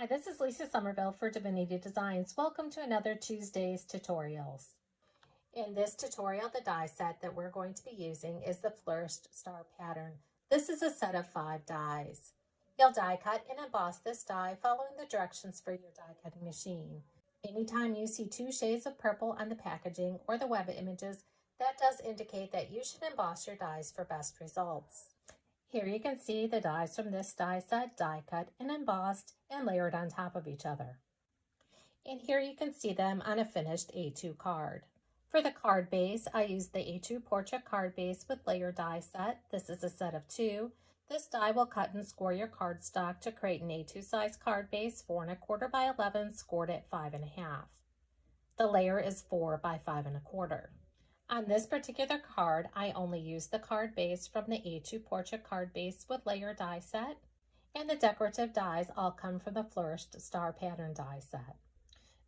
Hi, this is Lisa Somerville for Divinity Designs. Welcome to another Tuesday's tutorials. In this tutorial, the die set that we're going to be using is the Flourished Star Pattern. This is a set of 5 dies. You'll die cut and emboss this die following the directions for your die cutting machine. Anytime you see 2 shades of purple on the packaging or the web images, that does indicate that you should emboss your dies for best results. Here you can see the dies from this die set die cut and embossed and layered on top of each other. And here you can see them on a finished A2 card. For the card base, I used the A2 portrait card base with layer die set. This is a set of 2. This die will cut and score your cardstock to create an A2 size card base 4 1/4 by 11 scored at 5 1/2. The layer is 4 by 5 1/4. On this particular card, I only used the card base from the A2 portrait card base with layer die set, and the decorative dies all come from the Flourished Star Pattern die set.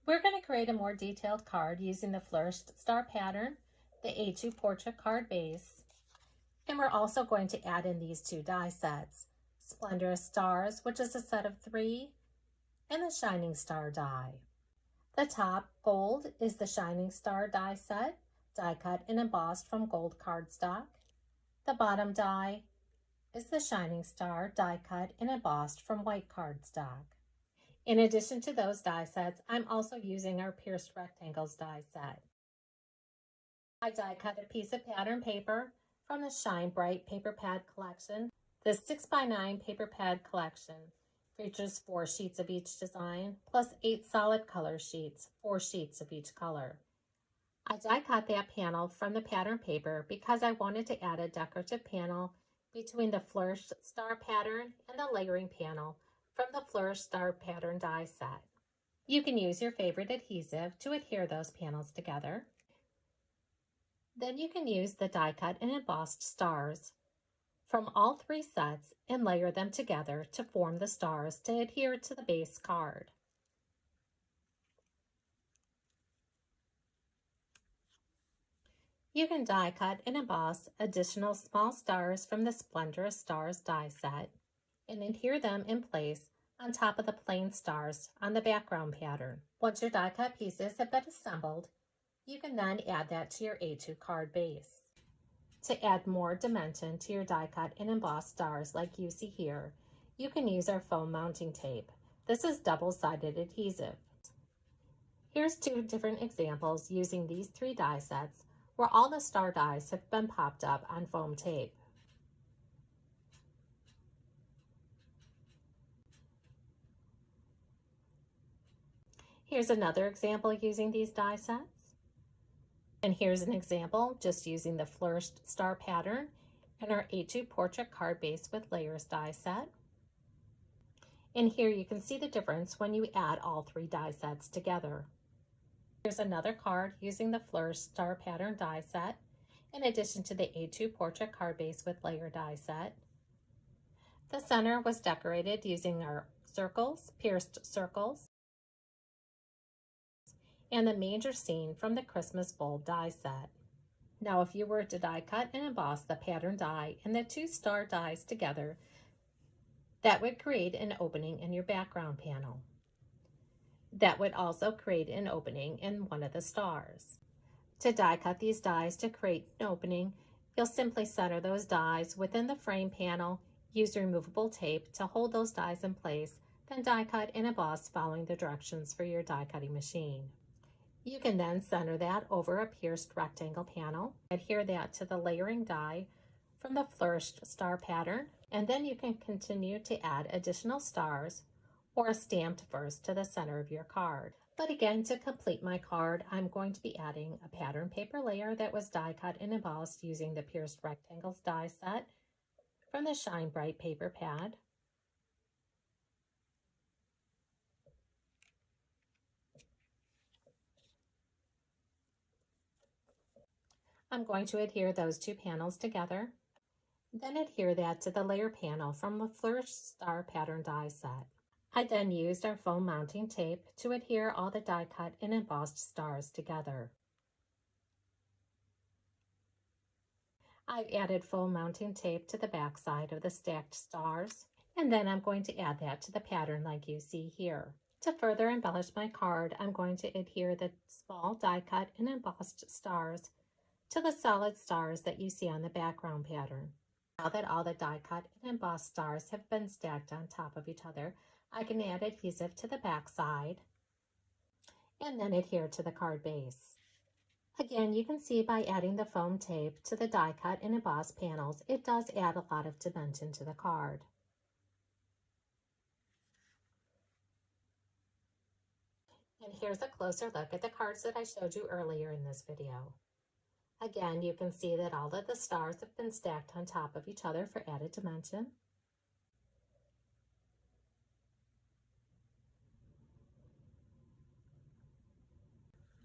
We're going to create a more detailed card using the Flourished Star Pattern, the A2 portrait card base, and we're also going to add in these 2 die sets, Splendorous Stars, which is a set of 3, and the Shining Star die. The top gold is the Shining Star die set, die cut and embossed from gold cardstock. The bottom die is the Shining Star die cut and embossed from white cardstock. In addition to those die sets, I'm also using our pierced rectangles die set. I die cut a piece of pattern paper from the Shine Bright paper pad collection. This 6x9 paper pad collection features 4 sheets of each design plus 8 solid color sheets, 4 sheets of each color. I die cut that panel from the pattern paper because I wanted to add a decorative panel between the Flourished Star Pattern and the layering panel from the Flourished Star Pattern die set. You can use your favorite adhesive to adhere those panels together. Then you can use the die cut and embossed stars from all 3 sets and layer them together to form the stars to adhere to the base card. You can die cut and emboss additional small stars from the Splendorous Stars die set and adhere them in place on top of the plain stars on the background pattern. Once your die cut pieces have been assembled, you can then add that to your A2 card base. To add more dimension to your die cut and embossed stars like you see here, you can use our foam mounting tape. This is double-sided adhesive. Here's 2 different examples using these 3 die sets where all the star dies have been popped up on foam tape. Here's another example using these die sets. And here's an example just using the Flourished Star Pattern and our A2 portrait card base with layers die set. And here you can see the difference when you add all 3 die sets together. Here's another card using the Flourished Star Pattern die set, in addition to the A2 portrait card base with layer die set. The center was decorated using our circles, pierced circles, and the manger scene from the Christmas bulb die set. Now if you were to die cut and emboss the pattern die and the 2 star dies together, that would create an opening in your background panel. That would also create an opening in one of the stars. To die cut these dies to create an opening, you'll simply center those dies within the frame panel, use removable tape to hold those dies in place, then die cut and emboss following the directions for your die cutting machine. You can then center that over a pierced rectangle panel, adhere that to the layering die from the Flourished Star Pattern, and then you can continue to add additional stars or a stamped verse to the center of your card. But again, to complete my card, I'm going to be adding a pattern paper layer that was die cut and embossed using the pierced rectangles die set from the Shine Bright paper pad. I'm going to adhere those 2 panels together, then adhere that to the layer panel from the Flourished Star Pattern die set. I then used our foam mounting tape to adhere all the die cut and embossed stars together. I've added foam mounting tape to the back side of the stacked stars, And then I'm going to add that to the pattern like you see here. To further embellish my card, I'm going to adhere the small die cut and embossed stars to the solid stars that you see on the background pattern. Now that all the die cut and embossed stars have been stacked on top of each other, I can add adhesive to the back side and then adhere to the card base. Again, you can see by adding the foam tape to the die cut and embossed panels, it does add a lot of dimension to the card. And here's a closer look at the cards that I showed you earlier in this video. Again, you can see that all of the stars have been stacked on top of each other for added dimension.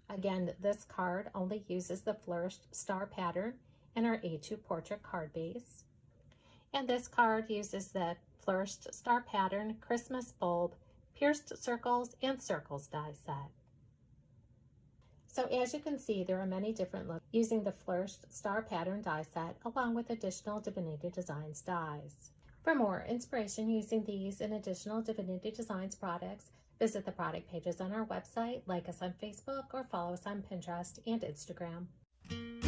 Again, this card only uses the Flourished star pattern in our A2 portrait card base. And this card uses the Flourished star pattern, Christmas bulb, pierced circles, and circles die set. So as you can see, there are many different looks using the Flourished star pattern die set along with additional Divinity Designs dies. For more inspiration using these and additional Divinity Designs products, visit the product pages on our website, like us on Facebook, or follow us on Pinterest and Instagram.